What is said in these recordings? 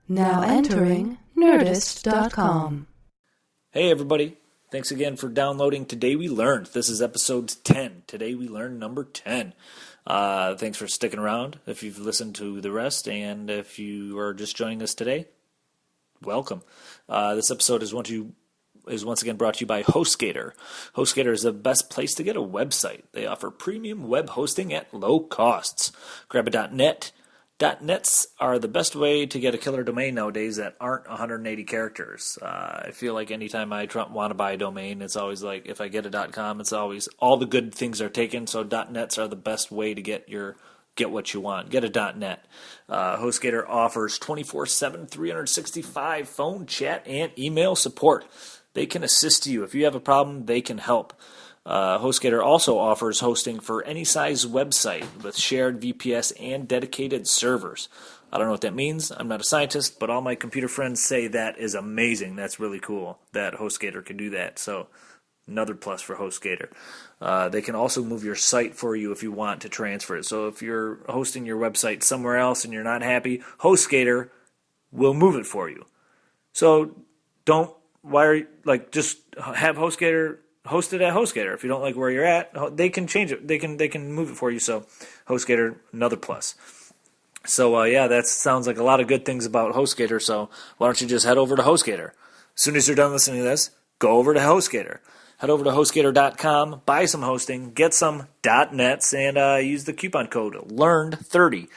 Now entering Nerdist.com. Hey everybody, thanks again for downloading Today We Learned. This is episode 10. Today We Learned number 10. Thanks for sticking around if you've listened to the rest, and if you are just joining us today, welcome. This episode is once again brought to you by HostGator. HostGator is the best place to get a website. They offer premium web hosting at low costs. Grab a .net. .nets are the best way to get a killer domain nowadays that aren't 180 characters. I feel like anytime I want to buy a domain, it's always like if I get a .com, it's always all the good things are taken. So .nets are the best way to get what you want. Get a .net. HostGator offers 24/7, 365 phone, chat, and email support. They can assist you. If you have a problem, they can help. HostGator also offers hosting for any size website with shared VPS and dedicated servers. I don't know what that means. I'm not a scientist, but all my computer friends say that is amazing. That's really cool that HostGator can do that. So another plus for HostGator. They can also move your site for you if you want to transfer it. So if you're hosting your website somewhere else and you're not happy, HostGator will move it for you. So just have HostGator host it at HostGator. If you don't like where you're at, they can change it. They can move it for you. So HostGator, another plus. So that sounds like a lot of good things about HostGator. So why don't you just head over to HostGator? As soon as you're done listening to this, go over to HostGator. Head over to HostGator.com, buy some hosting, get some .nets, and use the coupon code LEARNED30.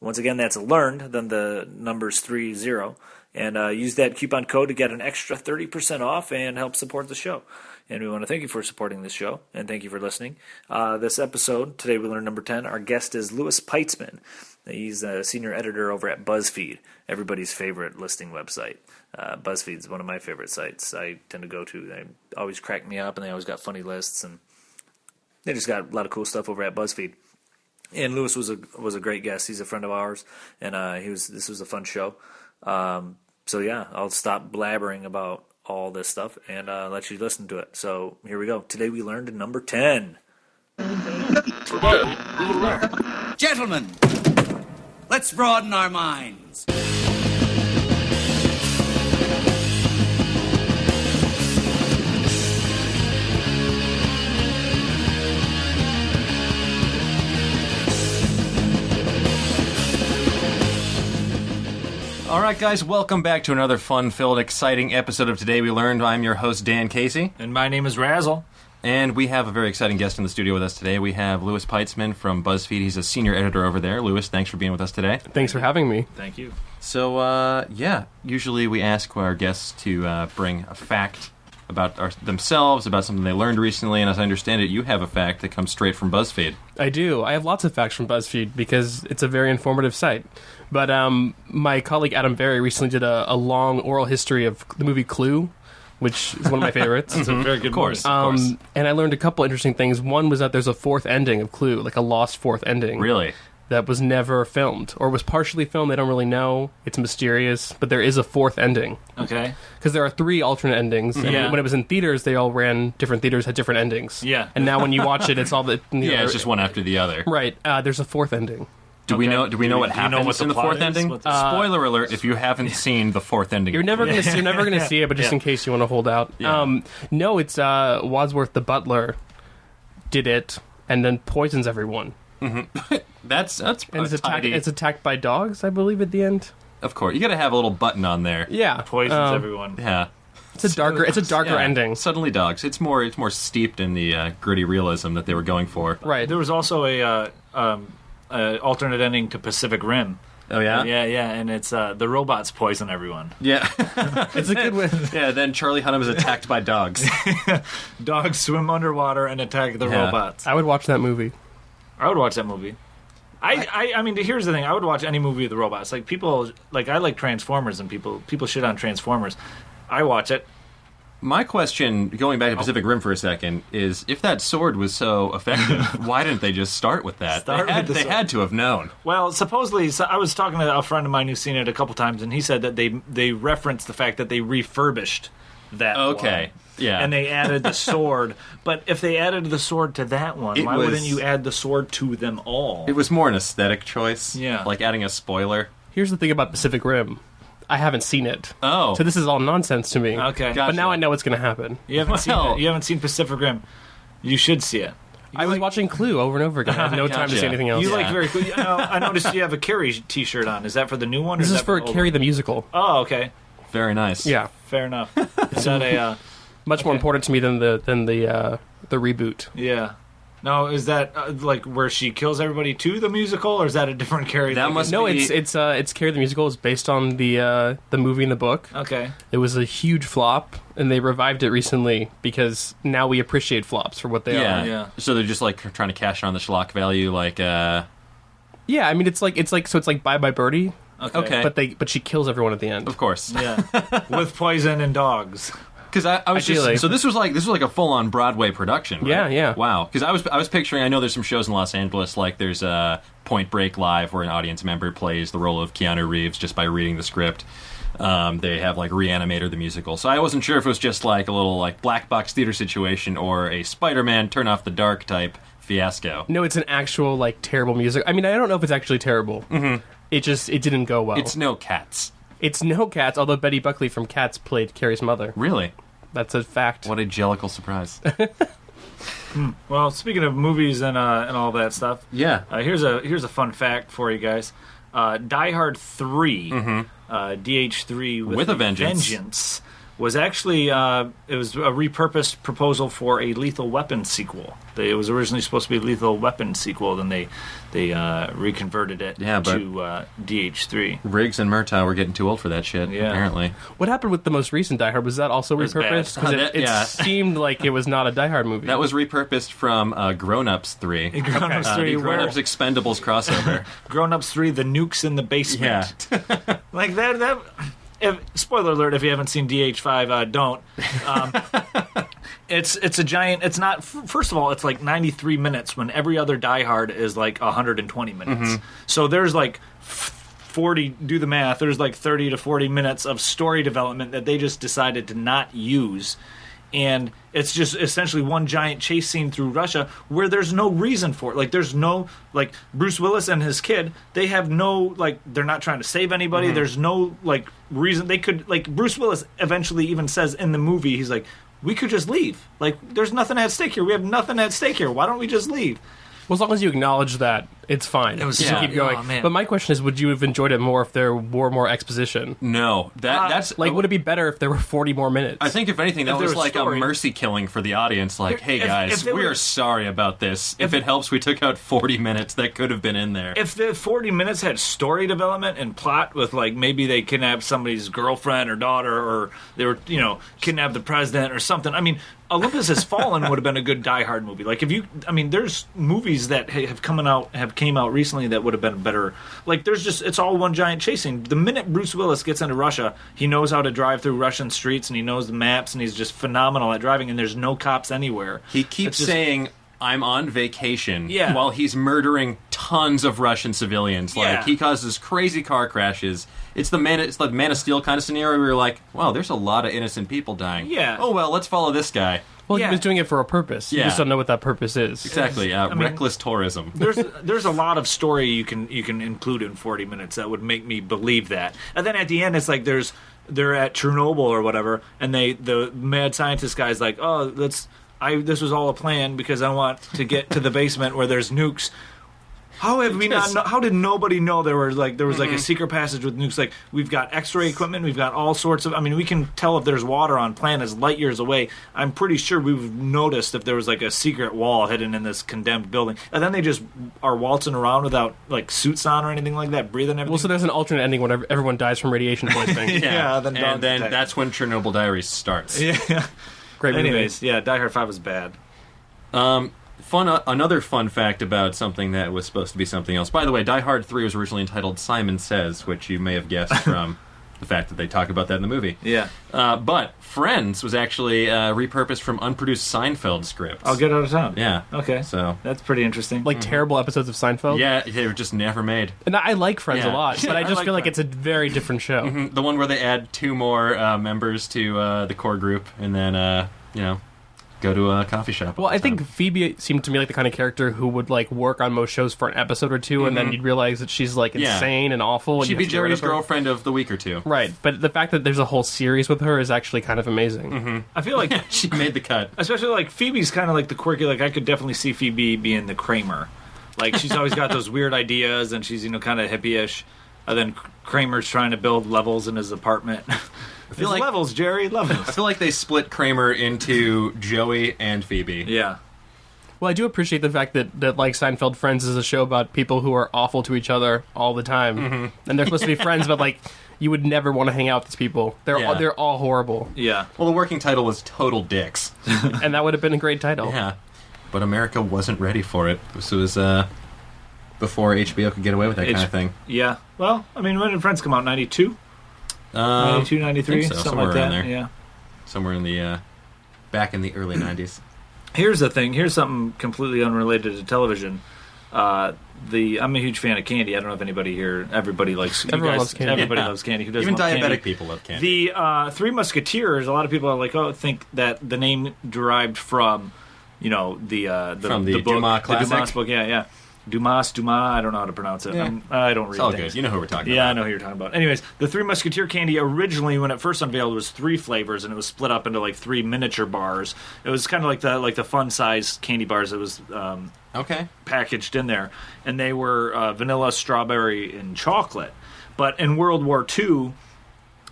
Once again, that's LEARNED, then the number's 30. And use that coupon code to get an extra 30% off and help support the show. And we want to thank you for supporting this show, and thank you for listening. This episode, Today We Learned number 10, our guest is Louis Peitzman. He's a senior editor over at Buzzfeed, everybody's favorite listing website. Buzzfeed's one of my favorite sites I tend to go to. They always crack me up, and they always got funny lists, and they just got a lot of cool stuff over at Buzzfeed. And Louis was a great guest. He's a friend of ours, and this was a fun show. I'll stop blabbering about all this stuff and let you listen to it. So here we go. Today we learned number 10. Today we learned. Gentlemen, let's broaden our minds. All right, guys, welcome back to another fun-filled, exciting episode of Today We Learned. I'm your host, Dan Casey. And my name is Razzle. And we have a very exciting guest in the studio with us today. We have Louis Peitzman from BuzzFeed. He's a senior editor over there. Louis, thanks for being with us today. Thanks for having me. Thank you. So, usually we ask our guests to bring a fact about themselves, about something they learned recently, and as I understand it, you have a fact that comes straight from BuzzFeed. I do. I have lots of facts from BuzzFeed because it's a very informative site. But my colleague Adam Berry recently did a long oral history of the movie Clue, which is one of my favorites. It's a very good movie. Of course. And I learned a couple interesting things. One was that there's a fourth ending of Clue, like a lost fourth ending. Really? That was never filmed, or was partially filmed. They don't really know. It's mysterious, but there is a fourth ending. Okay. Because there are 3 alternate endings. And when it was in theaters, they all ran different theaters, had different endings. Yeah. And now when you watch it, it's all the... It's just one after the other. Right. There's a fourth ending. Do we know what happens in the fourth ending? Spoiler alert! If you haven't seen the fourth ending, you're never going to see it. But just in case you want to hold out, no, it's Wadsworth the butler did it and then poisons everyone. Mm-hmm. That's and it's attacked by dogs, I believe, at the end. Of course, you got to have a little button on there. Yeah, poisons everyone. Yeah, it's a darker ending. Suddenly, dogs. It's more steeped in the gritty realism that they were going for. Right. There was also a alternate ending to Pacific Rim. Oh yeah, yeah, and it's the robots poison everyone. Yeah, it's a good one. Yeah, then Charlie Hunnam is attacked by dogs. Dogs swim underwater and attack the robots. I would watch that movie. I would watch that movie. I mean, here's the thing. I would watch any movie with the robots. Like people, I like Transformers, and people shit on Transformers. I watch it. My question, going back to Pacific Rim for a second, is if that sword was so effective, why didn't they just start with that? They had to have known. Well, supposedly, I was talking to a friend of mine who's seen it a couple times, and he said that they referenced the fact that they refurbished that one. Yeah. And they added the sword. But if they added the sword to that one, why wouldn't you add the sword to them all? It was more an aesthetic choice. Yeah. Like adding a spoiler. Here's the thing about Pacific Rim. I haven't seen it. Oh. So this is all nonsense to me. Okay. Gotcha. But now I know what's going to happen. You haven't seen Well- it. You haven't seen Pacific Rim. You should see it. I was watching Clue over and over again. I had no time to Gotcha. see anything else. You Yeah. like very cool. I noticed you have a Carrie T-shirt on. Is that for the new one? Or This is that for the old Carrie one? the Musical. Oh, okay. Very nice. Yeah. Fair enough. Is that a... Much more important to me than the reboot. yeah. No, is that like where she kills everybody to the musical, or is that a different Carrie? That must No, be... it's Carrie the Musical. It's based on the movie and the book. Okay. It was a huge flop, and they revived it recently because now we appreciate flops for what they are. Yeah. So they're just like trying to cash on the schlock value, like Yeah, I mean it's like Bye Bye Birdie, Okay. but she kills everyone at the end. of course. Yeah. With poison and dogs. Because I was Ideally. just so this was like a full on Broadway production. Right? Yeah, yeah. Wow. Because I was picturing. I know there's some shows in Los Angeles, like there's Point Break Live, where an audience member plays the role of Keanu Reeves just by reading the script. They have like Reanimator the musical, so I wasn't sure if it was just like a little like black box theater situation or a Spider-Man Turn Off the Dark type fiasco. No, it's an actual like terrible music. I mean, I don't know if it's actually terrible. Mm-hmm. It didn't go well. It's no Cats. It's no Cats, although Betty Buckley from Cats played Carrie's mother. Really? That's a fact. What a jellicle surprise. Well, speaking of movies and all that stuff, Yeah. here's a fun fact for you guys. Die Hard 3, DH3 With a Vengeance. was actually it was a repurposed proposal for a Lethal Weapon sequel. It was originally supposed to be a Lethal Weapon sequel, then they reconverted it Yeah, but- to DH3. Riggs and Murtaugh were getting too old for that shit, Yeah. apparently. What happened with the most recent Die Hard? Was that also was bad. repurposed? Because That- it yeah. seemed like it was not a Die Hard movie. That was repurposed from Grown Ups 3. Grown Ups 3, The Grown where Ups Expendables crossover. Grown Ups 3, The Nukes in the Basement. Like that spoiler alert if you haven't seen DH5, don't. It's a giant. It's not. First of all, it's like 93 minutes when every other Die Hard is like 120 minutes. So there's like 40. Do the math. There's like 30 to 40 minutes of story development that they just decided to not use. And it's just essentially one giant chase scene through Russia where there's no reason for it. Like, there's no, like, Bruce Willis and his kid, they have no, like, they're not trying to save anybody. There's no, like, reason. They could, like, Bruce Willis eventually even says in the movie, he's like, we could just leave. Like, there's nothing at stake here. We have nothing at stake here. Why don't we just leave? Well, as long as you acknowledge that, it's fine. It was You so- keep going. oh, man. But my question is, would you have enjoyed it more if there were more exposition? No. That's... Like, would it be better if there were 40 more minutes? I think, if anything, that If there was was like story. a mercy killing for the audience. Like, hey, If guys, they we were- are sorry about this. If it helps, we took out 40 minutes that could have been in there. If the 40 minutes had story development and plot with, like, maybe they kidnapped somebody's girlfriend or daughter, or they were, kidnapped the president or something. I mean, Olympus Has Fallen would have been a good Die Hard movie. Like, there's movies that have came out recently that would have been better. Like, it's all one giant chasing. The minute Bruce Willis gets into Russia, he knows how to drive through Russian streets, and he knows the maps, and he's just phenomenal at driving, and there's no cops anywhere. He keeps It's just- saying, I'm on vacation, Yeah. while he's murdering tons of Russian civilians. Like, Yeah. he causes crazy car crashes. It's the Man of Steel kind of scenario where you're like, wow, there's a lot of innocent people dying. Yeah. Oh, well, let's follow this guy. Well, Yeah. he was doing it for a purpose. You Yeah. just don't know what that purpose is. Exactly. mean- Reckless tourism. There's a lot of story you can include in 40 minutes that would make me believe that. And then at the end, it's like they're at Chernobyl or whatever, and the mad scientist guy's like, oh, this was all a plan because I want to get to the basement where there's nukes. How have we not? How did nobody know there was like a secret passage with nukes? Like, we've got X-ray equipment, we've got all sorts of. I mean, we can tell if there's water on planets light years away. I'm pretty sure we've noticed if there was like a secret wall hidden in this condemned building, and then they just are waltzing around without like suits on or anything like that, breathing everything. Well, so there's an alternate ending when everyone dies from radiation poisoning. Yeah, then and then dogs that's when Chernobyl Diaries starts. yeah. Great movie. Anyways, yeah, Die Hard 5 was bad. Another fun fact about something that was supposed to be something else. By the way, Die Hard 3 was originally entitled Simon Says, which you may have guessed from the fact that they talk about that in the movie. Yeah. But Friends was actually repurposed from unproduced Seinfeld scripts. I'll get out of town. Yeah. Okay. So, That's pretty interesting. Like terrible episodes of Seinfeld. yeah, they were just never made. And I like Friends Yeah. a lot, but I I just like feel like Friends. it's a very different show. The one where they add 2 more members to the core group, and then, go to a coffee shop. Well, I think Phoebe seemed to me like the kind of character who would like work on most shows for an episode or two, and then you'd realize that she's like insane and awful. And she'd be Jerry's girlfriend of the week or two. Right, but the fact that there's a whole series with her is actually kind of amazing. I feel like She made the cut. especially like Phoebe's kind of like the quirky. Like I could definitely see Phoebe being the Kramer. Like she's always got those weird ideas, and she's kind of hippie-ish. And then Kramer's trying to build levels in his apartment. I feel like- levels, Jerry, I levels. feel like they split Kramer into Joey and Phoebe. Yeah. Well, I do appreciate the fact that like Seinfeld Friends is a show about people who are awful to each other all the time, and they're supposed to be friends, but like you would never want to hang out with these people. They're all horrible, Yeah. Well, the working title was Total Dicks. and that would have been a great title. Yeah. But America wasn't ready for it. This was before HBO could get away with that kind of thing. Yeah. Well, I mean, when did Friends come out? 92? 92, 93? think so, Something somewhere like that. around there. Yeah. Somewhere in the back in the early 90s. Here's the thing. Here's something completely unrelated to television. I'm a huge fan of candy. I don't know if anybody here. Everybody likes. Everyone loves candy. Everybody Yeah. loves candy. Who doesn't Even love diabetic candy? people love candy. The Three Musketeers. A lot of people are like, think that the name derived from, the From the book, Dumas the classic? Dumas book. Yeah. Dumas. I don't know how to pronounce it. Yeah. I don't read It's all things. good. You know who we're talking Yeah, I about. know who you're talking about. Anyways, the Three Musketeer candy originally, when it first unveiled, was 3 flavors, and it was split up into like 3 miniature bars. It was kind of like the fun size candy bars that was Okay. packaged in there, and they were vanilla, strawberry, and chocolate. But in World War II,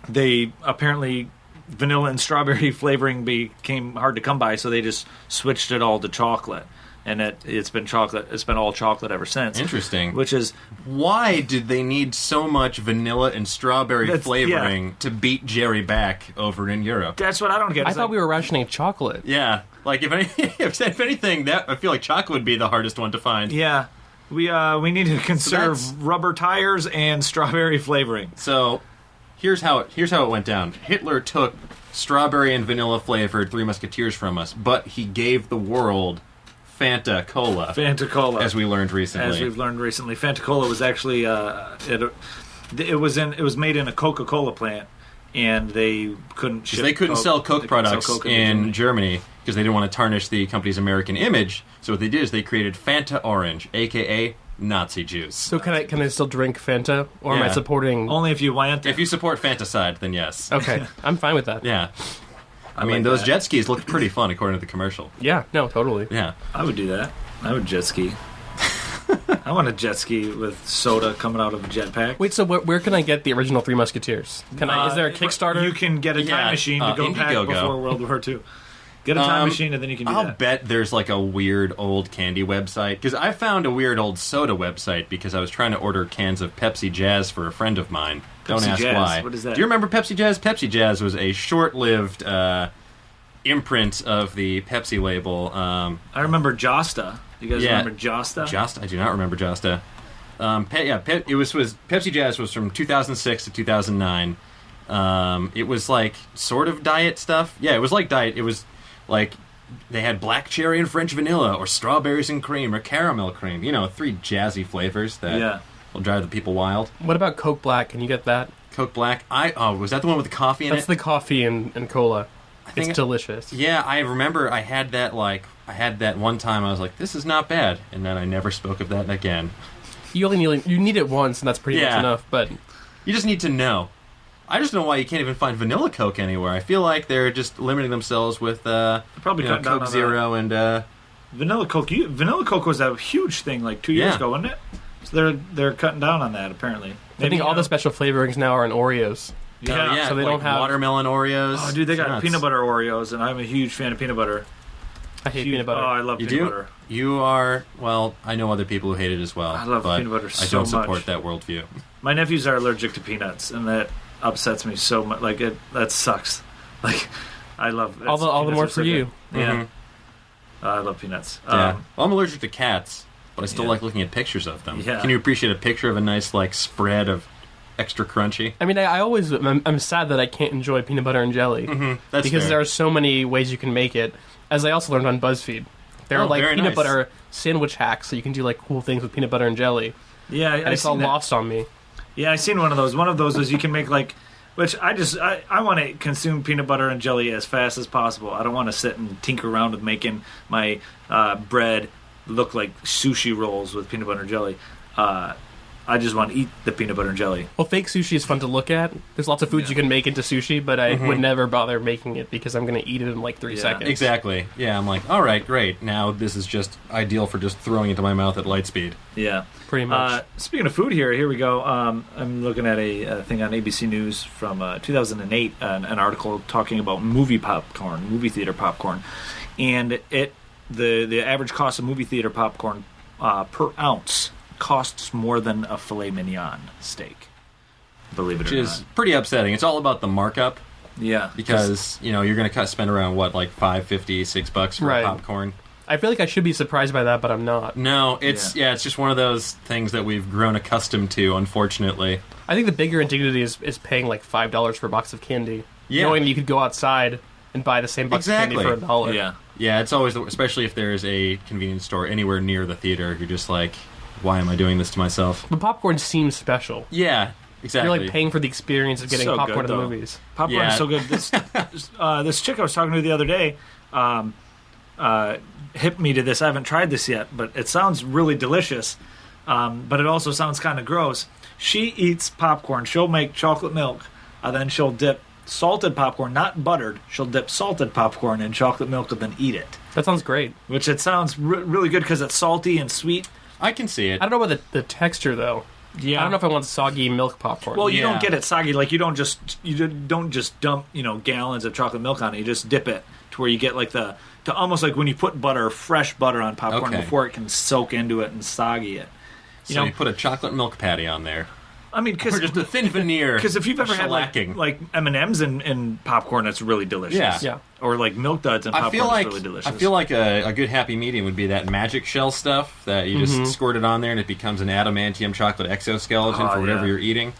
they apparently vanilla and strawberry flavoring became hard to come by, so they just switched it all to chocolate. And it's been chocolate. It's been all chocolate ever since. Interesting. Which is Why did they need so much vanilla and strawberry flavoring to beat Jerry back over in Europe? that's what I don't get. I thought we were rationing chocolate. Yeah. Like, if anything, that I feel like chocolate would be the hardest one to find. Yeah, we need to conserve that's- rubber tires and strawberry flavoring. So, here's how it went down. Hitler took strawberry and vanilla flavored Three Musketeers from us, but he gave the world Fanta Cola, Fanta Cola, as we learned recently. As we've learned recently, Fanta Cola was actually it was made in a Coca-Cola plant, and they couldn't ship. They couldn't sell Coke They couldn't products sell Coke in Germany because they didn't want to tarnish the company's American image. So what they did is they created Fanta Orange, aka Nazi juice. So can I still drink Fanta, or am I Yeah. supporting? Only if you want. If you support Fanticide, then yes. Okay, I'm fine with that. Yeah. I mean, like those that. jet skis looked pretty fun according to the commercial. Yeah, no, totally. Yeah. I would do that. I would jet ski. I want a jet ski with soda coming out of a jetpack. Wait, so where can I get the original Three Musketeers? Can I? Is there a Kickstarter? You can get a time Yeah, machine to go back Indiegogo. before World War II. Get a time machine, and then you can do I'll that. bet there's like a weird old candy website. Because I found a weird old soda website because I was trying to order cans of Pepsi Jazz for a friend of mine. Don't Pepsi ask Jazz? why. What is that? Do you remember Pepsi Jazz? Pepsi Jazz was a short-lived imprint of the Pepsi label. I remember Josta. You guys Yeah. remember Josta? I do not remember Josta. It was Pepsi Jazz was from 2006 to 2009. It was like sort of diet stuff. Yeah, it was like diet. It was like they had black cherry and French vanilla, or strawberries and cream, or caramel cream. 3 jazzy flavors that will drive the people wild. What about Coke Black? Can you get that? Coke Black. Was that the one with the coffee in That's it? the coffee and cola. think It's delicious. Yeah, I remember I had that one time. I was like, this is not bad, and then I never spoke of that again. You need it once, and that's pretty much Yeah. enough. But You just need to know. I just know why you can't even find vanilla Coke anywhere. I feel like they're just limiting themselves with Probably cut down Coke on Zero and Vanilla Coke. Vanilla Coke was a huge thing like 2 years Yeah. ago, wasn't it? So they're cutting down on that apparently. I think all the special flavorings now are in Oreos. Yeah. so they like don't have- watermelon Oreos. Oh, dude, they got Nuts. peanut butter Oreos, and I'm a huge fan of peanut butter. I hate Huge- peanut butter. Oh, I love You peanut do? butter. You are, well, I know other people who hate it as well. I love but peanut butter I so don't support much. that worldview. My nephews are allergic to peanuts, and that upsets me so much. Like that sucks. Like I love all the peanuts more are so for you. good. Yeah, Mhm. I love peanuts. Yeah. Well, I'm allergic to cats, but I still Yeah. like looking at pictures of them. Yeah. Can you appreciate a picture of a nice, like, spread of extra crunchy? I mean, I'm sad that I can't enjoy peanut butter and jelly That's because fair. there are so many ways you can make it. As I also learned on BuzzFeed, there are like very peanut nice. butter sandwich hacks, so you can do like cool things with peanut butter and jelly. Yeah, And it's all lost on me. Yeah, I seen one of those. One of those is you can make like Which I want to consume peanut butter and jelly as fast as possible. I don't want to sit and tinker around with making my bread look like sushi rolls with peanut butter and jelly. I just want to eat the peanut butter and jelly. Well, fake sushi is fun to look at. There's lots of foods you can make into sushi, but I would never bother making it because I'm going to eat it in like 3 seconds. Exactly. Yeah, I'm like, all right, great. Now this is just ideal for just throwing into my mouth at light speed. Yeah. Pretty much. Speaking of food here we go. I'm looking at a thing on ABC News from 2008, an article talking about movie theater popcorn. And the average cost of movie theater popcorn per ounce costs more than a filet mignon steak. Believe it or not. Which is pretty upsetting. It's all about the markup. Yeah. Because, you're going to spend around, like $5.50, $6 for popcorn. I feel like I should be surprised by that, but I'm not. No, it's just one of those things that we've grown accustomed to, unfortunately. I think the bigger indignity is paying like $5 for a box of candy. Yeah. Knowing that you could go outside and buy the same box of candy for $1. Yeah. Yeah, it's always, especially if there's a convenience store anywhere near the theater, you're just like, why am I doing this to myself? But popcorn seems special. Yeah, exactly. You're like paying for the experience of getting popcorn in the movies. Popcorn is so good. This chick I was talking to the other day hit me to this. I haven't tried this yet, but it sounds really delicious. But it also sounds kind of gross. She eats popcorn. She'll make chocolate milk, then she'll dip salted popcorn, not buttered. She'll dip salted popcorn in chocolate milk and then eat it. That sounds great. Which it sounds really good because it's salty and sweet. I can see it. I don't know about the texture though. Yeah. I don't know if I want soggy milk popcorn. Well, you don't get it soggy. Like you don't just dump gallons of chocolate milk on it. You just dip it to where you get like to almost like when you put fresh butter on popcorn before it can soak into it and soggy it. You put a chocolate milk patty on there. I mean, or just a thin veneer. Because if you've ever had like M&Ms in popcorn, it's really delicious. Yeah. Or like Milk Duds and popcorn, it's really delicious. I feel like a good happy medium would be that magic shell stuff that you just squirt it on there and it becomes an adamantium chocolate exoskeleton for whatever you're eating.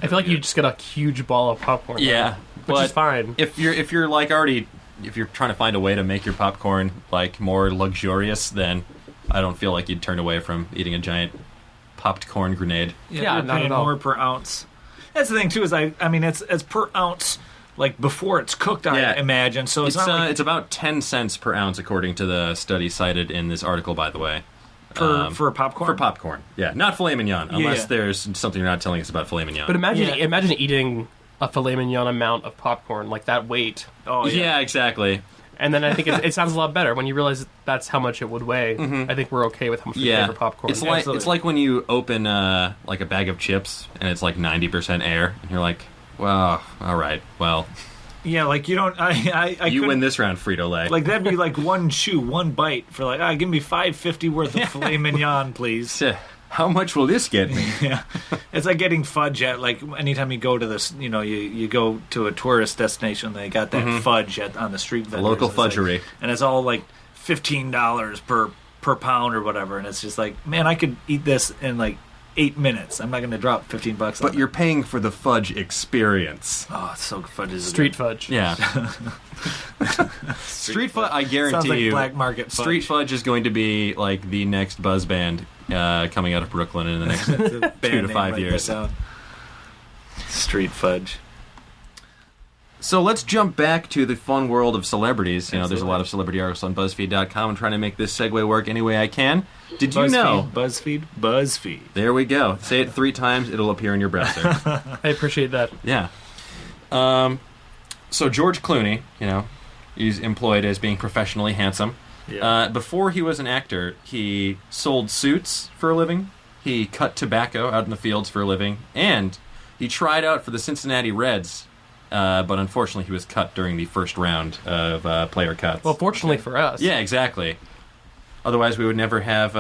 I feel like you just get a huge ball of popcorn. Yeah, which is fine. If you're like already, if you're trying to find a way to make your popcorn like more luxurious, then I don't feel like you'd turn away from eating a giant popped corn grenade. Yeah, you're not paying at all. more per ounce. That's the thing too. Is I mean, it's per ounce, like before it's cooked. I imagine. So it's not it's about 10 cents per ounce, according to the study cited in this article. By the way, for popcorn. For popcorn, yeah, not filet mignon, unless there's something you're not telling us about filet mignon. But imagine eating a filet mignon amount of popcorn, like that weight. Oh yeah, exactly. And then I think it sounds a lot better when you realize that's how much it would weigh. I think we're okay with how much we pay for popcorn. It's like when you open like a bag of chips and it's like 90% air, and you're like, well, all right, well. Yeah, like you don't. You win this round, Frito-Lay. Like that'd be like one bite for like, give me $5.50 worth of filet mignon, please. How much will this get me? Yeah, it's like getting fudge at like anytime you go to this, you go to a tourist destination, they got that fudge on the street vendors. The local fudgery, and it's all like $15 per pound or whatever, and it's just like, man, I could eat this in like 8 minutes. I'm not going to drop $15. But you're paying for the fudge experience. Oh, it's so fudge is street fudge. Yeah. Street fudge, I guarantee sounds like you. Black market fudge. Street fudge is going to be like the next buzz band coming out of Brooklyn in the next 2 to 5 years. Street fudge. So let's jump back to the fun world of celebrities. There's a lot of celebrity articles on BuzzFeed.com. I'm trying to make this segue work any way I can. Did you know? BuzzFeed. There we go. Say it 3 times, it'll appear in your browser. I appreciate that. Yeah. So George Clooney, he's employed as being professionally handsome. Yeah. Before he was an actor, he sold suits for a living. He cut tobacco out in the fields for a living. And he tried out for the Cincinnati Reds. But unfortunately, he was cut during the first round of player cuts. Well, fortunately for us. Yeah, exactly. Otherwise, we would never have.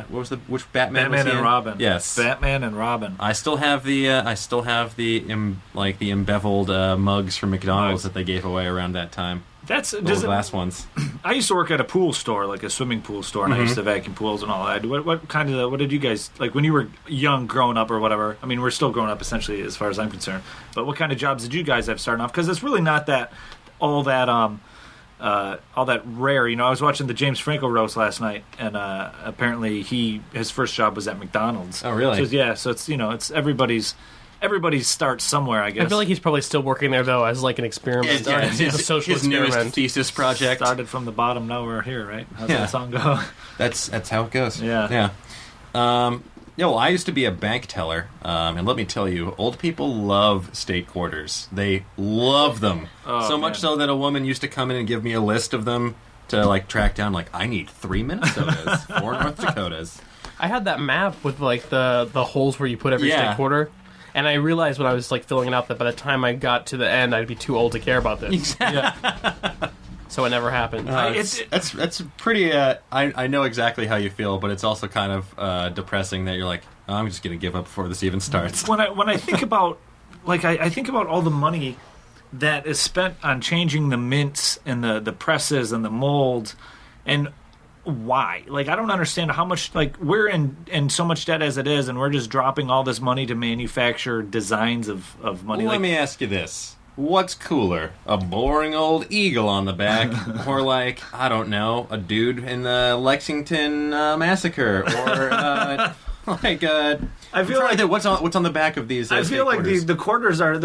Which Batman? Batman and Robin. Yes, Batman and Robin. I still have the embeveled mugs from McDonald's that they gave away around that time. That's those last ones. I used to work at a pool store, like a swimming pool store, and I used to vacuum pools and all that. What did you guys like when you were young, growing up or whatever? I mean, we're still growing up essentially, as far as I'm concerned. But what kind of jobs did you guys have starting off? Because it's really not all that rare. I was watching the James Franco roast last night, and apparently his first job was at McDonald's. Oh, really? So it's it's everybody's everybody starts somewhere, I guess. I feel like he's probably still working there, though, as like an experiment. It's a social his newest experiment. thesis project. Started from the bottom, now we're here, right? How's Yeah. that song go? That's how it goes. Yeah. Well, I used to be a bank teller, and let me tell you, old people love state quarters. They love them. So much so that a woman used to come in and give me a list of them to, like, track down, like, I need 3 Minnesotas, 4 North Dakotas. I had that map with like the holes where you put every state quarter, and I realized when I was like filling it out that by the time I got to the end, I'd be too old to care about this. Exactly. So it never happened. That's pretty. I know exactly how you feel, but it's also kind of depressing that you're like, oh, I'm just going to give up before this even starts. When I think about, like, I think about all the money that is spent on changing the mints and the presses and the molds, and why? Like, I don't understand how much, like, we're in so much debt as it is, and we're just dropping all this money to manufacture designs of money. Let me ask you this. What's cooler, a boring old eagle on the back, or, like, I don't know, a dude in the Lexington massacre, or I feel like what's on the back of these. I feel like the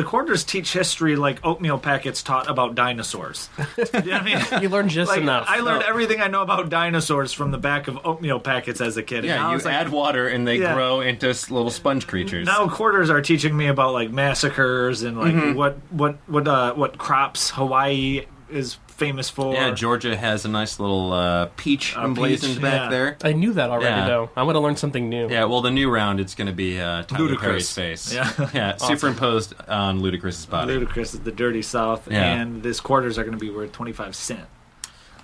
quarters teach history like oatmeal packets taught about dinosaurs. You know what I mean? You learn just like, enough. I learned everything I know about dinosaurs from the back of oatmeal packets as a kid. Yeah, you add water and they grow into little sponge creatures. Now quarters are teaching me about like massacres and like what crops Hawaii is famous for. Yeah, Georgia has a nice little peach emblazoned back there. I knew that already, though. I'm going to learn something new. Yeah, well, the new round, it's going to be Tyler Perry's face. Yeah, awesome. Superimposed on Ludacris's body. Ludacris is the dirty South, and these quarters are going to be worth 25 cents.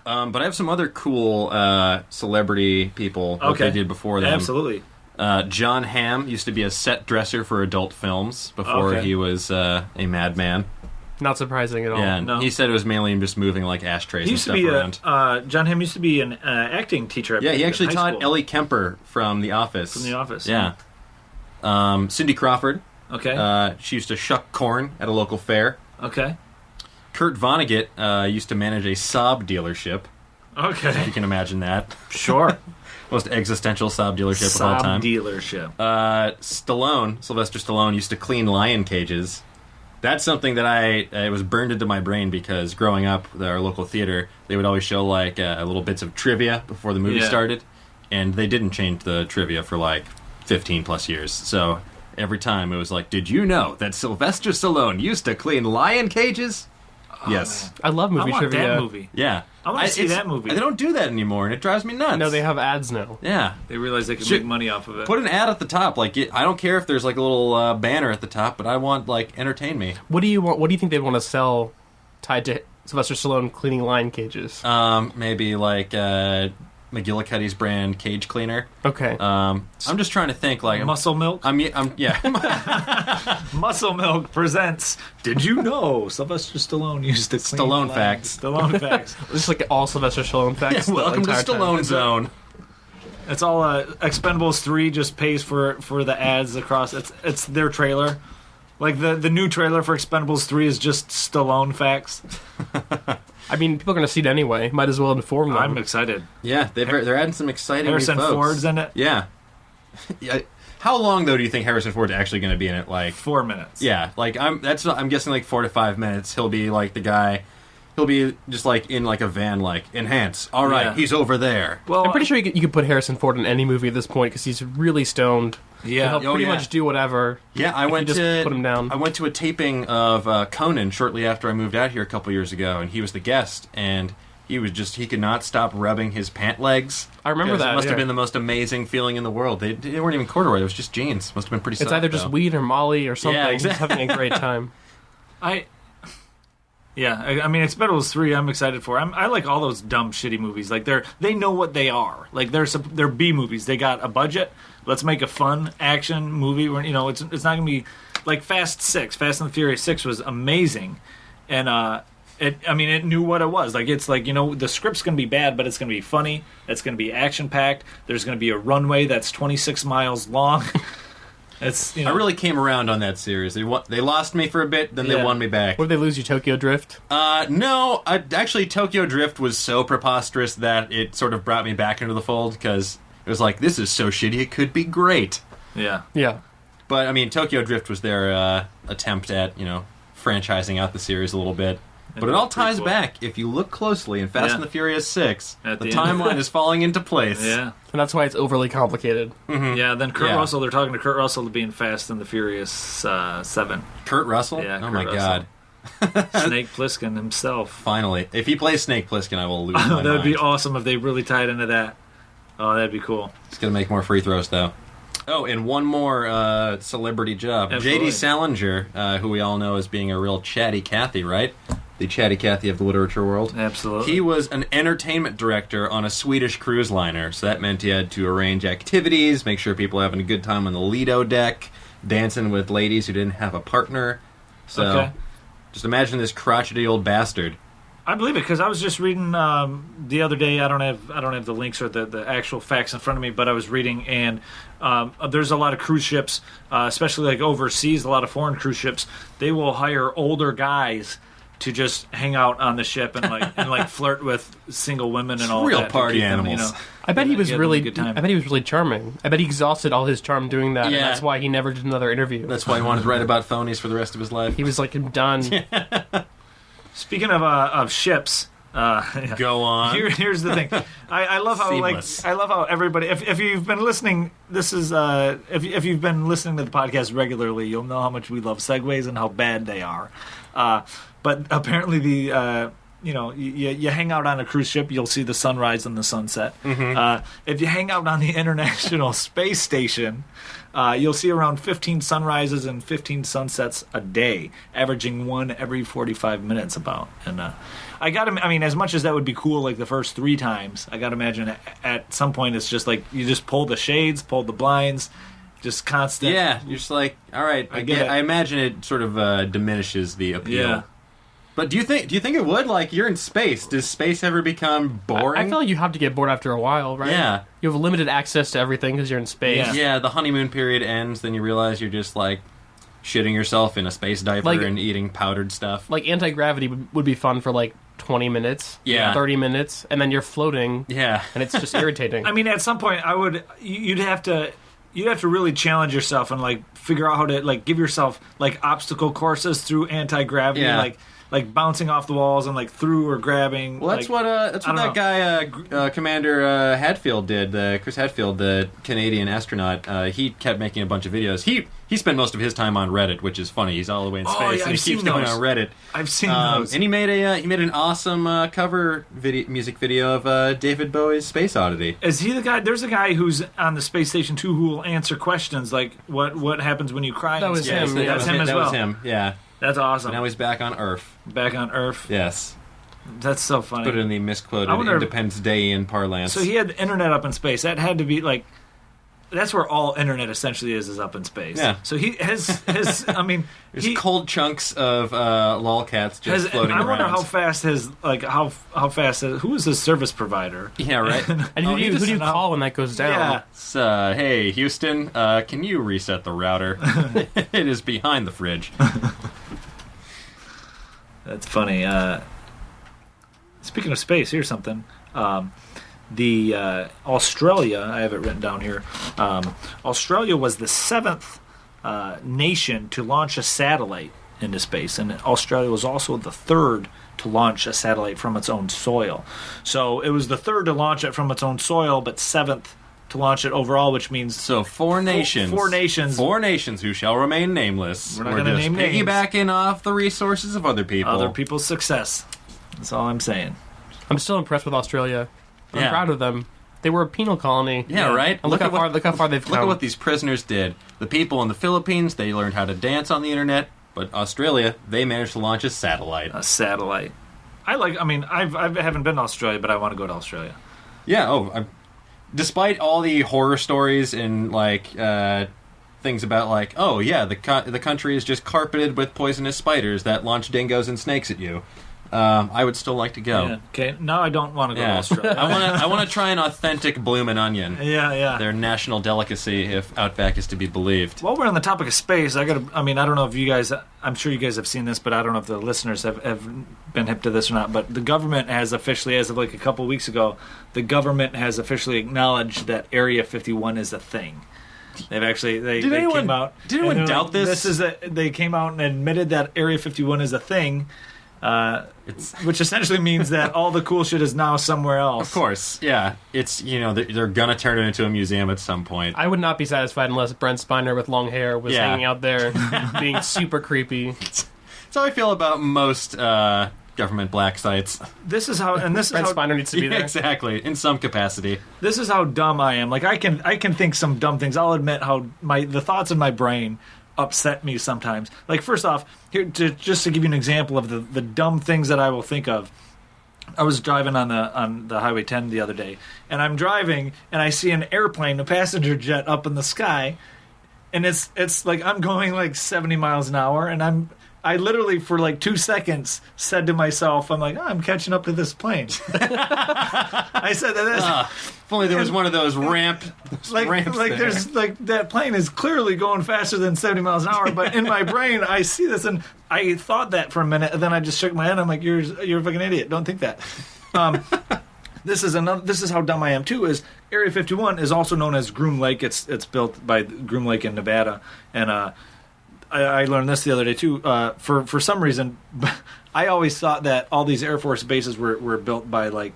But I have some other cool celebrity people that they did before them. Absolutely. John Hamm used to be a set dresser for adult films before he was a madman. Not surprising at all. Yeah, no. He said it was mainly just moving like ashtrays He and used stuff to be around. John Hamm used to be an acting teacher. Yeah, he actually high taught school. Ellie Kemper from The Office. From The Office. Yeah. Cindy Crawford. Okay. She used to shuck corn at a local fair. Okay. Kurt Vonnegut used to manage a Saab dealership. Okay. If you can imagine that. Sure. Most existential Saab dealership of all time. Dealership. Sylvester Stallone used to clean lion cages. That's something that it was burned into my brain because growing up at our local theater, they would always show like little bits of trivia before the movie started, and they didn't change the trivia for like 15 plus years. So every time it was like, did you know that Sylvester Stallone used to clean lion cages? Yes. I love movie I want trivia. that movie. Yeah. I want to see that movie. They don't do that anymore, and it drives me nuts. No, they have ads now. Yeah. They realize they can make money off of it. Put an ad at the top. Like, I don't care if there's like a little banner at the top, but I want, like, entertain me. What do you want? What do you think they'd want to sell tied to Sylvester Stallone cleaning lion cages? Maybe like McGillicuddy's brand cage cleaner. Okay. I'm just trying to think, like... Muscle Milk? Yeah. Muscle Milk presents Did You Know Sylvester Stallone used to clean Stallone lions? facts. Stallone facts. It's like all Sylvester Stallone facts. Yeah, welcome to Stallone Zone. It's all Expendables 3 just pays for the ads across. It's their trailer. Like the new trailer for Expendables 3 is just Stallone facts. I mean, people are going to see it anyway. Might as well inform them. I'm excited. Yeah, they're adding some exciting Harrison new folks. Ford's in it. Yeah. How long though do you think Harrison Ford's actually going to be in it? Like 4 minutes. Yeah, like I'm guessing like 4 to 5 minutes. He'll be like the guy. He'll be just like in like a van, like enhance. All right, he's over there. Well, I'm pretty sure you could put Harrison Ford in any movie at this point because he's really stoned. Yeah, he'll pretty much do whatever. Yeah, I went to put him down. I went to a taping of Conan shortly after I moved out here a couple years ago, and he was the guest, and he could not stop rubbing his pant legs. I remember that. It must have been the most amazing feeling in the world. They weren't even corduroy; it was just jeans. Must have been pretty. It's either just weed or Molly or something. Yeah, exactly. He's having a great time. I mean, Expendables 3, I'm excited for. I like all those dumb, shitty movies. Like they know what they are. Like they're B movies. They got a budget. Let's make a fun action movie. Where it's not gonna be like Fast and the Furious 6 was amazing, and it knew what it was. Like it's like the script's gonna be bad, but it's gonna be funny. It's gonna be action packed. There's gonna be a runway that's 26 miles long. I really came around on that series. They lost me for a bit, then they won me back. What did they lose you, Tokyo Drift? No. Actually, Tokyo Drift was so preposterous that it sort of brought me back into the fold because it was like, this is so shitty, it could be great. Yeah. Yeah. But, I mean, Tokyo Drift was their attempt at, franchising out the series a little bit. But it all ties back. If you look closely in Fast and the Furious 6, the timeline is falling into place. Yeah. And that's why it's overly complicated. Mm-hmm. Yeah, then Kurt Russell, they're talking to Kurt Russell to be in Fast and the Furious 7. Kurt Russell? Yeah, my God. Snake Plissken himself. Finally. If he plays Snake Plissken, I will lose my mind. That would be awesome if they really tied into that. Oh, that'd be cool. He's going to make more free throws, though. Oh, and one more celebrity job. Absolutely. J.D. Salinger, who we all know as being a real chatty Cathy, right? The chatty Cathy of the literature world. Absolutely. He was an entertainment director on a Swedish cruise liner, so that meant he had to arrange activities, make sure people are having a good time on the Lido deck, dancing with ladies who didn't have a partner. So, just imagine this crotchety old bastard. I believe it, because I was just reading the other day. I don't have the links or the actual facts in front of me, but I was reading, and there's a lot of cruise ships, especially like overseas. A lot of foreign cruise ships, they will hire older guys to just hang out on the ship and flirt with single women and all real that. party animals. I bet he was really. Good time. I bet he was really charming. I bet he exhausted all his charm doing that. Yeah. And that's why he never did another interview. That's why he wanted to write about phonies for the rest of his life. He was like, I'm done. Speaking of ships, Go on. Here's the thing. I love how Seamless. I love how everybody. If you've been listening, this is if you've been listening to the podcast regularly, you'll know how much we love segues and how bad they are. But apparently you hang out on a cruise ship, you'll see the sunrise and the sunset. Mm-hmm. If you hang out on the International Space Station, you'll see around 15 sunrises and 15 sunsets a day, averaging one every 45 minutes about. And I mean, as much as that would be cool, like the first 3 times, I gotta imagine at some point it's just like you just pull the shades, pull the blinds, just constant. Yeah, you're just like, all right. I imagine it sort of diminishes the appeal. Yeah. But do you think it would? Like, you're in space. Does space ever become boring? I feel like you have to get bored after a while, right? Yeah. You have limited access to everything because you're in space. Yeah, the honeymoon period ends, then you realize you're just, like, shitting yourself in a space diaper and eating powdered stuff. Like, anti-gravity would be fun for, like, 20 minutes, 30 minutes, and then you're floating. Yeah. And it's just irritating. I mean, at some point, you'd have to really challenge yourself and, like, figure out how to, like, give yourself, like, obstacle courses through anti-gravity, like bouncing off the walls and like through or grabbing. Well, that's what that guy Commander Hadfield did. Chris Hadfield, the Canadian astronaut. He kept making a bunch of videos. He spent most of his time on Reddit, which is funny. He's all the way in space, and he keeps going on Reddit. I've seen those. And he made an awesome cover music video of David Bowie's Space Oddity. Is he the guy? There's a guy who's on the Space Station 2 who will answer questions like what happens when you cry. That was him. That's him as well. That was him. Yeah. That's awesome. And now he's back on Earth. Back on Earth. Yes. That's so funny. Put it in the misquoted Independence Day in parlance. So he had the internet up in space. That had to be like. That's where all internet essentially is up in space. Yeah. So he his I mean, there's cold chunks of lolcats just floating around. I wonder how fast how fast who was his service provider? Yeah, right. And who do you call when that goes down? Yeah. It's, hey, Houston, can you reset the router? It is behind the fridge. That's funny. Speaking of space, here's something. The Australia, I have it written down here. Australia was the 7th nation to launch a satellite into space, and Australia was also the 3rd to launch a satellite from its own soil. So it was the 3rd to launch it from its own soil, but 7th to launch it overall, which means so 4 nations. 4 nations. 4 nations who shall remain nameless. We're not going to name names. Piggybacking off the resources of other people. Other people's success. That's all I'm saying. I'm still impressed with Australia. I'm proud of them. They were a penal colony. Yeah, right? And look how far they've come. Look at what these prisoners did. The people in the Philippines, they learned how to dance on the internet, but Australia, they managed to launch a satellite. A satellite. I haven't been to Australia, but I want to go to Australia. Yeah, despite all the horror stories and, like, things about, like, oh, yeah, the country is just carpeted with poisonous spiders that launch dingoes and snakes at you. I would still like to go. Yeah. Okay, now I don't want to go to Australia. I want to try an authentic bloomin' onion. Yeah. Their national delicacy, if Outback is to be believed. While we're on the topic of space, I don't know if you guys, I'm sure you guys have seen this, but I don't know if the listeners have been hip to this or not, but the government has officially, as of like a couple weeks ago, the government has officially acknowledged that Area 51 is a thing. They've actually they Did anyone- came out. did anyone and they're doubt this? They came out and admitted that Area 51 is a thing, which essentially means that all the cool shit is now somewhere else. Of course, yeah. It's they're gonna turn it into a museum at some point. I would not be satisfied unless Brent Spiner with long hair was Yeah. hanging out there being super creepy. That's how I feel about most government black sites. This is how, and this is Brent how Spiner needs to be Yeah, there. exactly, in some capacity. this is how dumb I am. Like I can think some dumb things. I'll admit how the thoughts in my brain upset me sometimes. Like first off, just to give you an example of the dumb things that I will think of. I was driving on the Highway 10 the other day, and I'm driving and I see an airplane, a passenger jet up in the sky, and it's like I'm going like 70 miles an hour, and I literally for like 2 seconds said to myself, I'm like, I'm catching up to this plane. I said that. If only there was one of those ramps there. There's like that plane is clearly going faster than 70 miles an hour, but in my brain I see this and I thought that for a minute, and then I just shook my head. I'm like, you're a fucking idiot. Don't think that. This is how dumb I am too. Is Area 51 is also known as Groom Lake. It's built by Groom Lake in Nevada, and I learned this the other day too. For some reason, I always thought that all these Air Force bases were built by like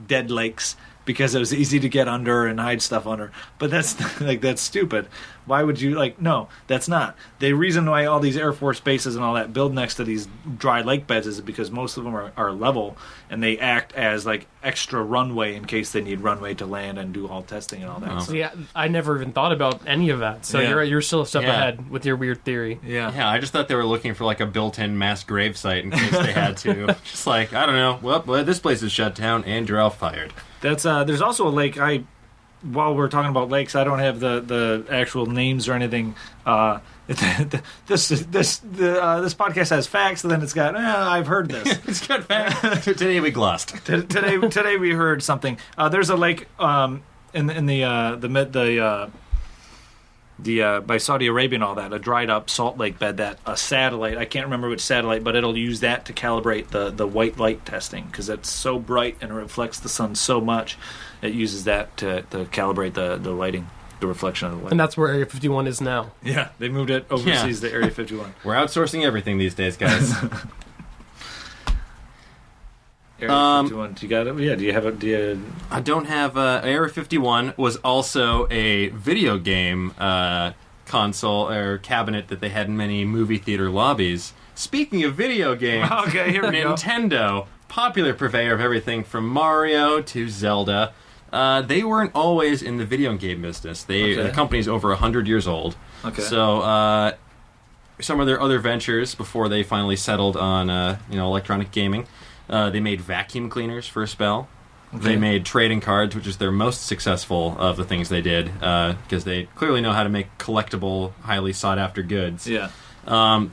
dead lakes because it was easy to get under and hide stuff under. But that's stupid. Why would you no, that's not. The reason why all these Air Force bases and all that build next to these dry lake beds is because most of them are level, and they act as like extra runway in case they need runway to land and do all testing and all that. So yeah, I never even thought about any of that. So Yeah. you're still a step Yeah. ahead with your weird theory. Yeah. Yeah, I just thought they were looking for like a built-in mass grave site in case they had to. Just like, I don't know. Well, this place is shut down and you're all fired. That's there's also a lake. While we're talking about lakes, I don't have the actual names or anything. This podcast has facts, and then it's got I've heard this. It's good fact. Today we glossed. Today we heard something. There's a lake by Saudi Arabia and all that, a dried up salt lake bed that a satellite, I can't remember which satellite, but it'll use that to calibrate the white light testing because it's so bright and it reflects the sun so much. It uses that to calibrate the lighting, the reflection of the light. And that's where Area 51 is now. Yeah, they moved it overseas to Area 51. We're outsourcing everything these days, guys. Area 51. Do you got it? Yeah. Do you have it? I don't have Area 51 was also a video game console or cabinet that they had in many movie theater lobbies. Speaking of video games, Okay, here we go. Nintendo, popular purveyor of everything from Mario to Zelda. They weren't always in the video game business. The company's over 100 years old. Okay. So some of their other ventures before they finally settled on electronic gaming. They made vacuum cleaners for a spell. Okay. They made trading cards, which is their most successful of the things they did, because they clearly know how to make collectible, highly sought-after goods. Yeah.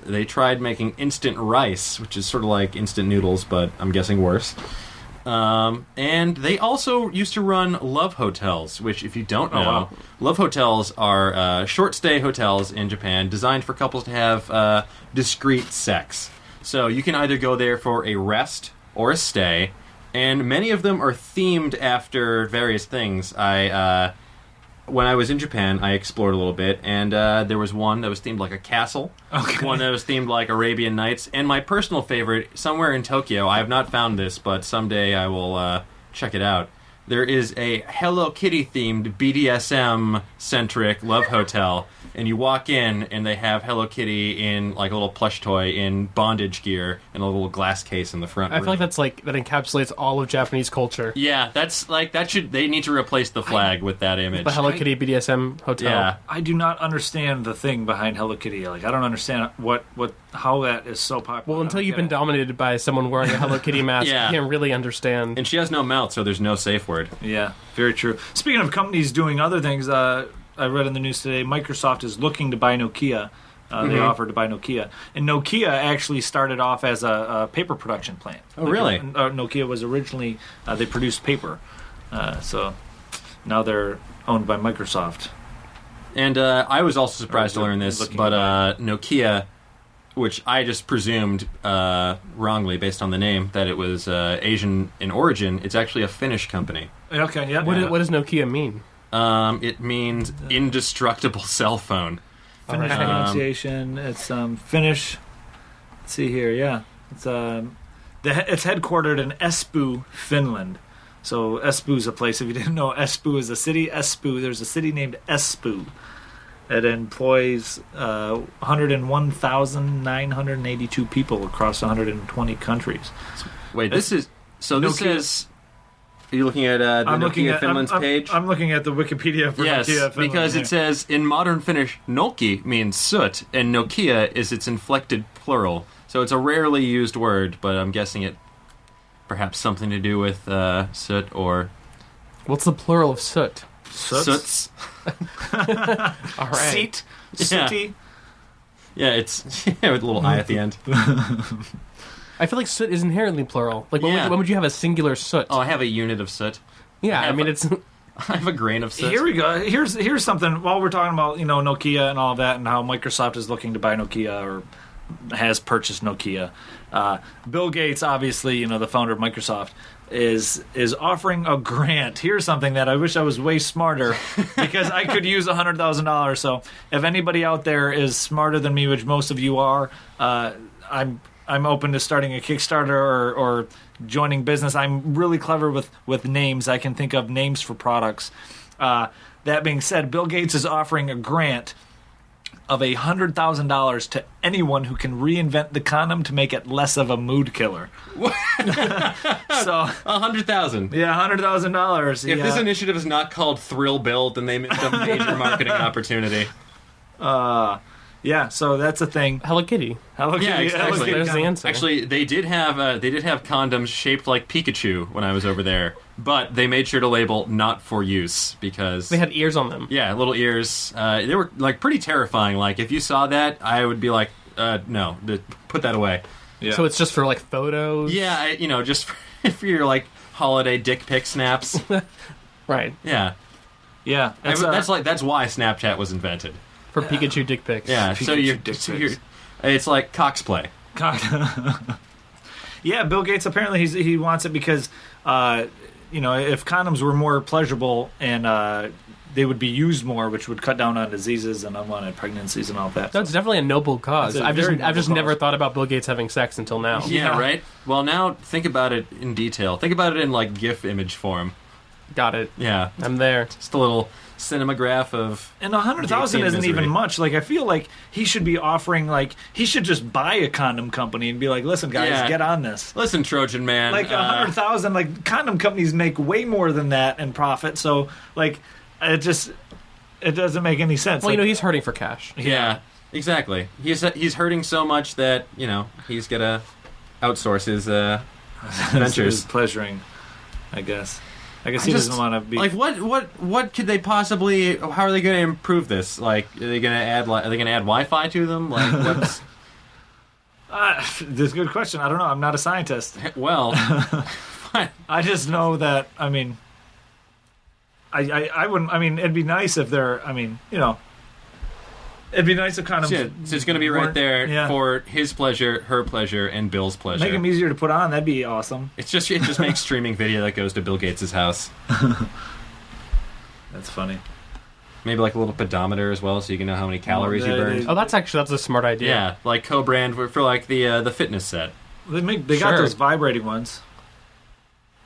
They tried making instant rice, which is sort of like instant noodles, but I'm guessing worse. And they also used to run love hotels, which, if you don't know, wow. love hotels are short-stay hotels in Japan designed for couples to have discreet sex. So you can either go there for a rest or a stay, and many of them are themed after various things. When I was in Japan, I explored a little bit, and there was one that was themed like a castle, one that was themed like Arabian Nights, and my personal favorite, somewhere in Tokyo, I have not found this, but someday I will check it out. There is a Hello Kitty-themed, BDSM-centric love hotel, and you walk in, and they have Hello Kitty in like a little plush toy in bondage gear and a little glass case in the front I room. feel like that encapsulates all of Japanese culture. Yeah, that's like they need to replace the flag with that image. The Hello Kitty BDSM hotel. Yeah. I do not understand the thing behind Hello Kitty. Like, I don't understand how that is so popular. Well, until you've been dominated by someone wearing a Hello Kitty mask, Yeah. you can't really understand. And she has no mouth, so there's no safe word. Yeah, very true. Speaking of companies doing other things, I read in the news today, Microsoft is looking to buy Nokia. They offered to buy Nokia. And Nokia actually started off as a paper production plant. Oh, really? Nokia was originally, they produced paper. So now they're owned by Microsoft. And I was also surprised to learn this, looking but Nokia, which I just presumed wrongly based on the name, that it was Asian in origin, it's actually a Finnish company. Okay, yeah. What does Nokia mean? It means indestructible cell phone. Finnish pronunciation. It's Finnish. Let's see here. Yeah, it's it's headquartered in Espoo, Finland. So Espoo's a place. If you didn't know, Espoo is a city. Espoo. There's a city named Espoo. It employs 101,982 people across 120 countries. Wait, this is Are you looking at the Nokia Finland's page? I'm looking at the Wikipedia for Nokia Finland. Because it says, in modern Finnish, Noki means soot, and Nokia is its inflected plural. So it's a rarely used word, but I'm guessing it perhaps something to do with soot or... What's the plural of soot? Soots. All right. Seat. Sooty. Yeah, it's with a little I at the end. I feel like soot is inherently plural. Like, when would you have a singular soot? Oh, I have a unit of soot. Yeah, I mean, it's... I have a grain of soot. Here we go. Here's something. While we're talking about, Nokia and all that and how Microsoft is looking to buy Nokia or has purchased Nokia, Bill Gates, obviously, the founder of Microsoft, is offering a grant. Here's something that I wish I was way smarter because I could use $100,000. So if anybody out there is smarter than me, which most of you are, I'm open to starting a Kickstarter or joining business. I'm really clever with names. I can think of names for products. That being said, Bill Gates is offering a grant of $100,000 to anyone who can reinvent the condom to make it less of a mood killer. So $100,000. Yeah, $100,000. If this initiative is not called Thrill Build, then they missed a major marketing opportunity. Yeah, so that's a thing. Hello Kitty. Hello Kitty. Yeah, exactly. Hello Kitty. There's the answer. Actually, they did have condoms shaped like Pikachu when I was over there, but they made sure to label "not for use" because They had ears on them. yeah, little ears. They were like pretty terrifying. Like if you saw that, I would be like, no, put that away. Yeah. So it's just for like photos. Yeah, just for your like holiday dick pic snaps. Right. Yeah, Yeah, that's why Snapchat was invented. For Pikachu dick pics. Yeah, Pikachu so dick you're pics. it's like coxplay. Yeah, Bill Gates apparently he wants it because if condoms were more pleasurable and they would be used more, which would cut down on diseases and unwanted pregnancies and all that. That's definitely a noble cause. It's a I've very just noble never cause. thought about Bill Gates having sex until now. Yeah, right? Well, now think about it in detail. Think about it in like GIF image form. Got it. Yeah. I'm there. Just a little cinematograph of... And 100,000 Gates in isn't even misery. much. Like, I feel like he should be offering, like, he should just buy a condom company and be like, listen, guys, Yeah. get on this. Listen, Trojan man. Like, 100,000, like, condom companies make way more than that in profit. So, like, it doesn't make any sense. Well, Like, he's hurting for cash. Yeah, exactly. He's hurting so much that, he's got to outsource his It's ventures. pleasuring, I guess. I guess he doesn't want to be... Like, what could they possibly... How are they going to improve this? Like, are they going to add Wi-Fi to them? Like, what's... That's a good question. I don't know. I'm not a scientist. Well, I just know that, I mean... I wouldn't... I mean, it'd be nice if they're... I mean, it'd be nice if condoms... so it's going to be right weren't- there yeah. for his pleasure, her pleasure, and Bill's pleasure. Make them easier to put on. That'd be awesome. It just makes streaming video that goes to Bill Gates' house. That's funny. Maybe like a little pedometer as well, so you can know how many calories you burned. Oh, that's a smart idea. Yeah, like co-brand for like the fitness set. They got Sure. those vibrating ones.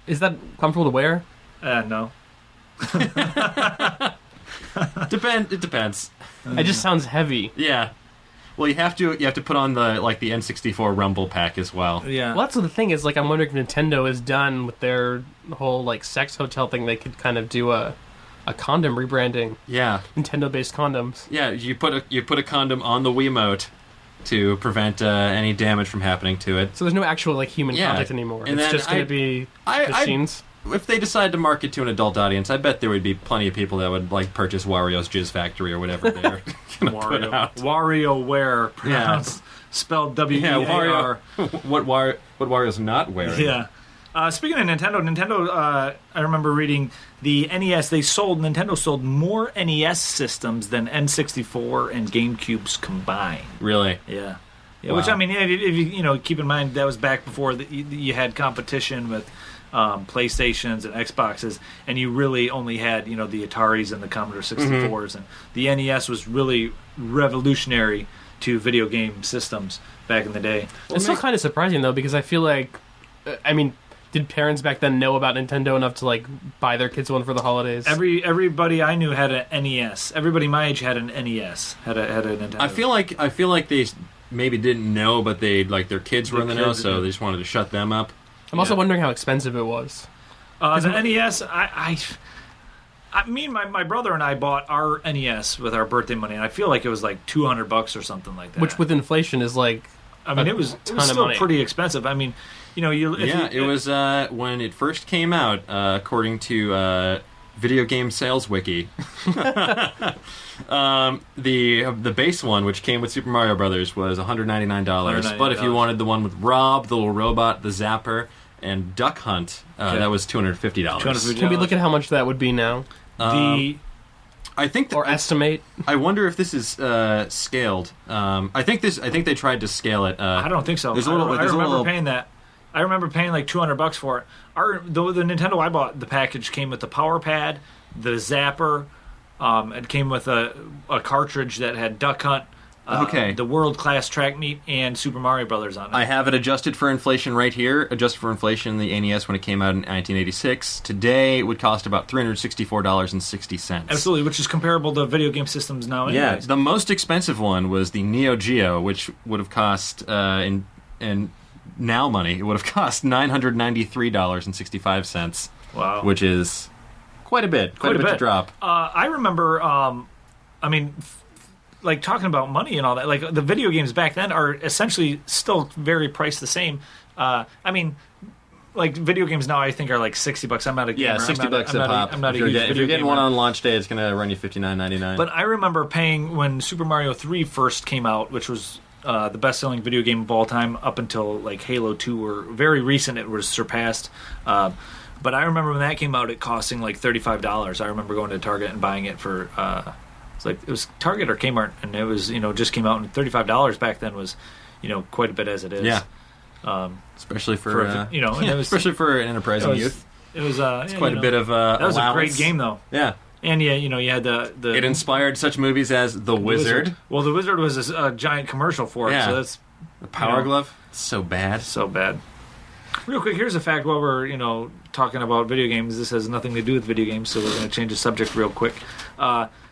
Is that comfortable to wear? No. It depends. It just sounds heavy. Yeah. Well, you have to put on the N64 Rumble pack as well. Yeah. Well, that's what the thing is. Like, I'm wondering if Nintendo is done with their whole like sex hotel thing. They could kind of do a condom rebranding. Yeah. Nintendo-based condoms. Yeah. You put a condom on the Wiimote to prevent any damage from happening to it. So there's no actual like human Yeah. contact anymore. And It's then just going to be machines. If they decide to market to an adult audience, I bet there would be plenty of people that would like purchase Wario's Jizz Factory or whatever they're going to put out. WarioWare, pronounced spelled W-E-A-R. Yeah, Wario. What Wario's not wearing? Yeah. Speaking of Nintendo, I remember reading the NES. Nintendo sold more NES systems than N64 and GameCubes combined. Really? Yeah. Wow. Which, I mean, if you keep in mind that was back before you had competition with PlayStations and Xboxes, and you really only had the Ataris and the Commodore 64s, and the NES was really revolutionary to video game systems back in the day. It's still kind of surprising though, because I feel like, did parents back then know about Nintendo enough to like buy their kids one for the holidays? Everybody I knew had an NES. Everybody my age had an NES. Had a Nintendo. I feel like they maybe didn't know, but they like their kids were in the know, so they just wanted to shut them up. I'm also wondering how expensive it was. The NES, my brother and I bought our NES with our birthday money, and I feel like it was like $200 or something like that. Which with inflation is like, it was still pretty expensive. It was when it first came out, according to Video Game Sales Wiki. The base one, which came with Super Mario Brothers, was $199. But if you wanted the one with Rob, the little robot, the Zapper, and Duck Hunt, that was $250. Can we look at how much that would be now? I think, estimate. I wonder if this is scaled. I think they tried to scale it. I don't think so. I remember paying that. I remember paying like $200 for it. The Nintendo I bought, the package came with the power pad, the Zapper. It came with a cartridge that had Duck Hunt, the World Class Track Meet, and Super Mario Brothers on it. I have it adjusted for inflation right here. Adjusted for inflation, the NES when it came out in 1986. Today, it would cost about $364.60. Absolutely, which is comparable to video game systems now. Yeah, the most expensive one was the Neo Geo, which would have cost in now money, it would have cost $993.65. Wow, which is quite a bit to drop. I remember, like talking about money and all that. Like the video games back then are essentially still very priced the same. Like video games now, I think are like $60. I'm not a gamer. Yeah, $60 a pop. I'm not a huge video If you're getting gamer. one on launch day, it's going to run you $59.99. But I remember paying when Super Mario 3 first came out, which was the best-selling video game of all time up until like Halo 2, or very recent it was surpassed. But I remember when that came out, it costing like $35. I remember going to Target and buying it for it was Target or Kmart, and it was just came out, and $35 back then was quite a bit as it is. Yeah, especially for especially for an enterprising youth. It was it's quite a bit of that was allowance. a great game though. Yeah. And you had the it inspired such movies as The Wizard. Well, The Wizard was a giant commercial for it, so that's the Power Glove. It's so bad. Real quick, here's a fact while we're talking about video games. This has nothing to do with video games, so we're going to change the subject real quick.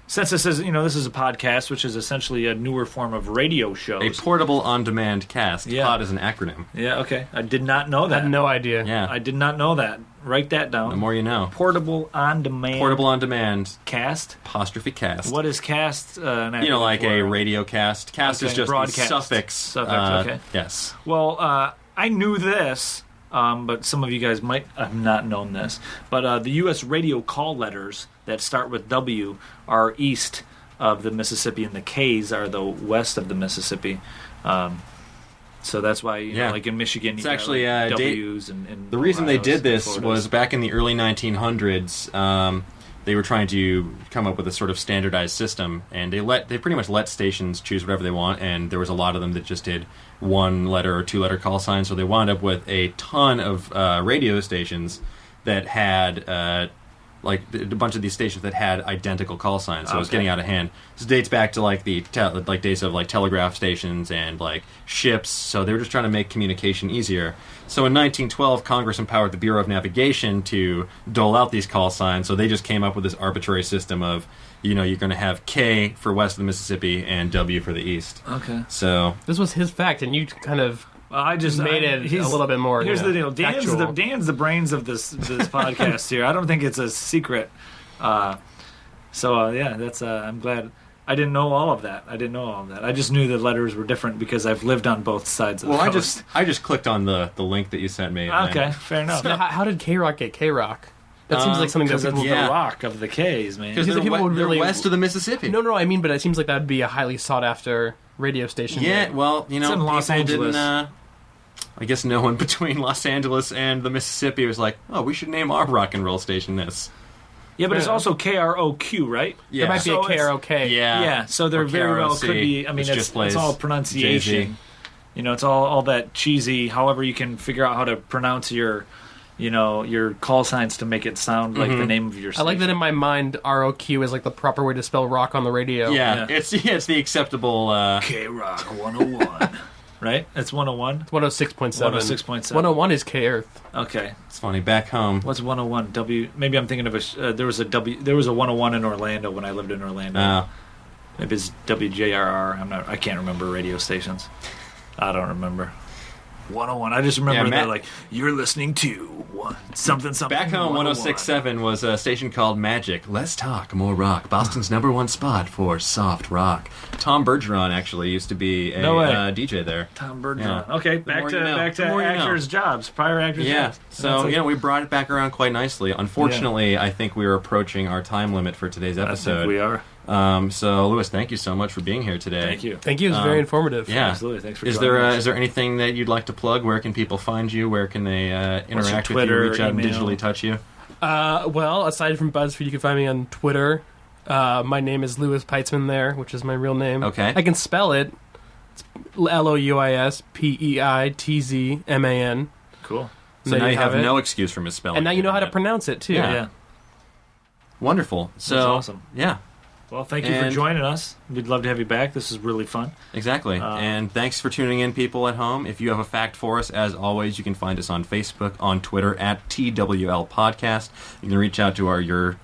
Since this is this is a podcast, which is essentially a newer form of radio shows. A portable on-demand cast. Yeah. POD is an acronym. Yeah, okay. I did not know that. I had no idea. Yeah. I did not know that. Write that down. The more you know. Portable on-demand. Portable on-demand. Cast? Apostrophe cast. What is cast? An acronym like for? A radio cast. Cast is just broadcast. The suffix. Okay. Yes. Well, I knew this. But some of you guys might have not known this. But the U.S. radio call letters that start with W are east of the Mississippi, and the K's are the west of the Mississippi. So that's why, like in Michigan, it's actually W's. And the reason they did this Floridas. was back in the early 1900s. They were trying to come up with a sort of standardized system, and they pretty much let stations choose whatever they want, and there was a lot of them that just did one-letter or two-letter call signs, so they wound up with a ton of radio stations that had a bunch of these stations that had identical call signs, so it was getting out of hand. This dates back to like the days of like telegraph stations and like ships, so they were just trying to make communication easier. So in 1912, Congress empowered the Bureau of Navigation to dole out these call signs, so they just came up with this arbitrary system of, you're going to have K for west of the Mississippi and W for the east. Okay. So this was his fact, and you kind of I just made it a little bit more. Here's the deal: Dan's the brains of this podcast here. I don't think it's a secret. That's. I'm glad. I didn't know all of that. I just knew the letters were different because I've lived on both sides of the coast. I just clicked on the link that you sent me. Okay, fair enough. So how did K-Rock get K-Rock? That seems like something that people the rock of the K's, man. Because they're west of the Mississippi. No, I mean, but it seems like that would be a highly sought after radio station. Yeah, well, it's in Los Angeles. I guess no one between Los Angeles and the Mississippi was like, oh, we should name our rock and roll station this. Yeah, but it's also KROQ, right? Yeah. There might be a KROK. Yeah, so there very well could be. I mean, it's all pronunciation. Jay-Z. It's all that cheesy. However, you can figure out how to pronounce your your call signs to make it sound like the name of your I station. like that in my mind, ROQ is like the proper way to spell rock on the radio. Yeah, it's the acceptable. K-Rock 101. Right? It's 101? 106.7. 106.7. 101 is K-Earth. Okay. It's funny. Back home. What's 101? Maybe I'm thinking of there was a 101 in Orlando when I lived in Orlando. Maybe it's WJRR. I can't remember radio stations. I don't remember. 101. I just remember they're like, you're listening to something. Back home, 106.7 was a station called Magic. Less talk, more rock. Boston's #1 spot for soft rock. Tom Bergeron actually used to be a DJ there. Tom Bergeron. Yeah. Okay, back to actors' jobs. Prior actors' jobs. So, we brought it back around quite nicely. Unfortunately, I think we are approaching our time limit for today's episode. I think we are. So, Louis, thank you so much for being here today. Thank you. Thank you. It was very informative. Yeah. Absolutely. Thanks for joining us. Is there anything that you'd like to plug? Where can people find you? Where can they interact with you, reach out, and digitally touch you? Well, aside from BuzzFeed, you can find me on Twitter. My name is Louis Peitzman there, which is my real name. Okay. I can spell it. It's LouisPeitzman. Cool. So now you have no excuse for misspelling. And now you know how to pronounce it, too. Yeah. Wonderful. So, that's awesome. Yeah. Well, thank you for joining us. We'd love to have you back. This is really fun. Exactly. And thanks for tuning in, people at home. If you have a fact for us, as always, you can find us on Facebook, on Twitter, at TWL Podcast. You can reach out to your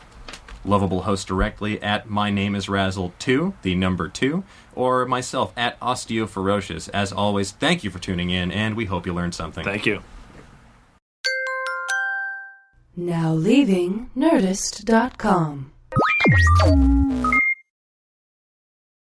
lovable host directly at My Name is Razzle2, the number 2, or myself at Osteoferocious. As always, thank you for tuning in, and we hope you learned something. Thank you. Now leaving Nerdist.com.